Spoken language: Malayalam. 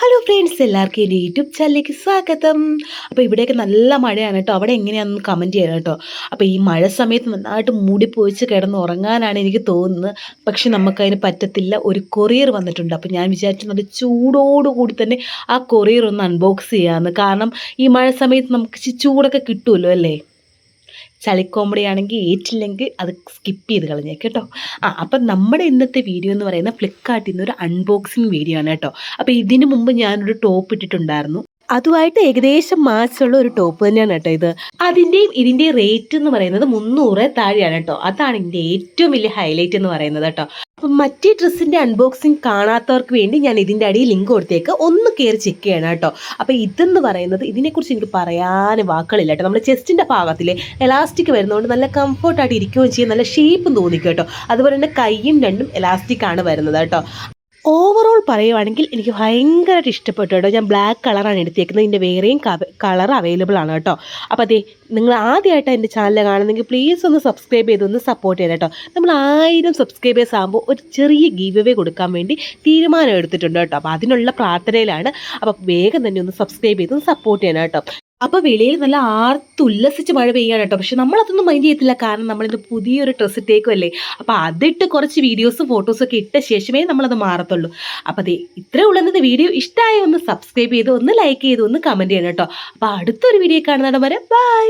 ഹലോ ഫ്രണ്ട്സ്, എല്ലാവർക്കും എൻ്റെ യൂട്യൂബ് ചാനലിലേക്ക് സ്വാഗതം. അപ്പോൾ ഇവിടെയൊക്കെ നല്ല മഴയാണ് കേട്ടോ. അവിടെ എങ്ങനെയാണെന്ന് കമൻറ്റ് ചെയ്യണം കേട്ടോ. അപ്പോൾ ഈ മഴ സമയത്ത് നന്നായിട്ട് മൂടിപ്പൊഴിച്ച് കിടന്ന് ഉറങ്ങാനാണ് എനിക്ക് തോന്നുന്നത്. പക്ഷെ നമുക്കതിന് പറ്റത്തില്ല. ഒരു കൊറിയർ വന്നിട്ടുണ്ട്. അപ്പോൾ ഞാൻ വിചാരിച്ചു നല്ല ചൂടോടുകൂടി തന്നെ ആ കൊറിയർ ഒന്ന് അൺബോക്സ് ചെയ്യാമെന്ന്. കാരണം ഈ മഴ സമയത്ത് നമുക്ക് ചൂടൊക്കെ കിട്ടുമല്ലോ അല്ലേ. ചളി കോമഡി ആണെങ്കിൽ ഏറ്റില്ലെങ്കിൽ അത് സ്കിപ്പ് ചെയ്ത് കളഞ്ഞേക്ക് കേട്ടോ. അപ്പം നമ്മുടെ ഇന്നത്തെ വീഡിയോ എന്ന് പറയുന്നത് ഫ്ലിപ്കാർട്ടിൽ നിന്ന് ഒരു അൺബോക്സിങ് വീഡിയോ ആണ് കേട്ടോ. അപ്പോൾ ഇതിന് മുമ്പ് ഞാനൊരു ടോപ്പ് ഇട്ടിട്ടുണ്ടായിരുന്നു. അതുമായിട്ട് ഏകദേശം മാച്ചുള്ള ഒരു ടോപ്പ് തന്നെയാണ് കേട്ടോ ഇത്. ഇതിൻ്റെയും റേറ്റ് എന്ന് പറയുന്നത് 300 താഴെയാണ് കേട്ടോ. അതാണ് ഇതിൻ്റെ ഏറ്റവും വലിയ ഹൈലൈറ്റ് എന്ന് പറയുന്നത് കേട്ടോ. അപ്പം മറ്റേ ഡ്രസ്സിൻ്റെ അൺബോക്സിങ് കാണാത്തവർക്ക് വേണ്ടി ഞാൻ ഇതിൻ്റെ അടിയിൽ ലിങ്ക് കൊടുത്തേക്ക് ഒന്ന് കയറി ചെക്ക് ചെയ്യണം കേട്ടോ. അപ്പോൾ ഇതെന്ന് പറയുന്നത് ഇതിനെക്കുറിച്ച് എനിക്ക് പറയാൻ വാക്കുകളില്ല കേട്ടോ. നമ്മുടെ ചെസ്റ്റിൻ്റെ ഭാഗത്തിൽ എലാസ്റ്റിക് വരുന്നതുകൊണ്ട് നല്ല കംഫർട്ടായിട്ട് ഇരിക്കുകയും ചെയ്യും, നല്ല ഷേപ്പും തോന്നിക്കും കേട്ടോ. അതുപോലെ തന്നെ കൈയും രണ്ടും എലാസ്റ്റിക്കാണ് വരുന്നത് കേട്ടോ. ഓവറോൾ പറയുവാണെങ്കിൽ എനിക്ക് ഭയങ്കരമായിട്ട് ഇഷ്ടപ്പെട്ടു കേട്ടോ. ഞാൻ ബ്ലാക്ക് കളറാണ് എടുത്തേക്കുന്നത്. ഇതിൻ്റെ വേറെയും കളർ അവൈലബിൾ ആണ് കേട്ടോ. അപ്പോൾ അതെ, നിങ്ങൾ ആദ്യമായിട്ട് എൻ്റെ ചാനൽ കാണുന്നെങ്കിൽ പ്ലീസ് ഒന്ന് സബ്സ്ക്രൈബ് ചെയ്തൊന്ന് സപ്പോർട്ട് ചെയ്യണം കേട്ടോ. നമ്മൾ 1000 സബ്സ്ക്രൈബേഴ്സ് ആകുമ്പോൾ ഒരു ചെറിയ ഗീവ് അവേ കൊടുക്കാൻ വേണ്ടി തീരുമാനം എടുത്തിട്ടുണ്ട് കേട്ടോ. അപ്പോൾ അതിനുള്ള പ്രാർത്ഥനയിലാണ്. അപ്പോൾ വേഗം തന്നെ ഒന്ന് സബ്സ്ക്രൈബ് ചെയ്തൊന്ന് സപ്പോർട്ട് ചെയ്യണം കേട്ടോ. അപ്പോൾ വെളിയിൽ നല്ല ആർത്തുല്ലസിച്ച് മഴ പെയ്യാണ് കേട്ടോ. പക്ഷെ നമ്മളതൊന്നും മൈൻഡ് ചെയ്യത്തില്ല, കാരണം നമ്മളിത് പുതിയൊരു ഡ്രസ്സ് ഇട്ടേക്കുമല്ലേ. അപ്പോൾ അതിട്ട് കുറച്ച് വീഡിയോസും ഫോട്ടോസും ഒക്കെ ഇട്ട ശേഷമേ നമ്മളത് മാറത്തുള്ളൂ. അപ്പോൾ അതെ, ഇത്രേ ഉള്ളതിൻ്റെ വീഡിയോ ഇഷ്ടമായി ഒന്ന് സബ്സ്ക്രൈബ് ചെയ്ത് ഒന്ന് ലൈക്ക് ചെയ്ത് ഒന്ന് കമൻറ്റ് ചെയ്യണം കേട്ടോ. അപ്പോൾ അടുത്തൊരു വീഡിയോ കാണുന്നിടം വരെ ബൈ.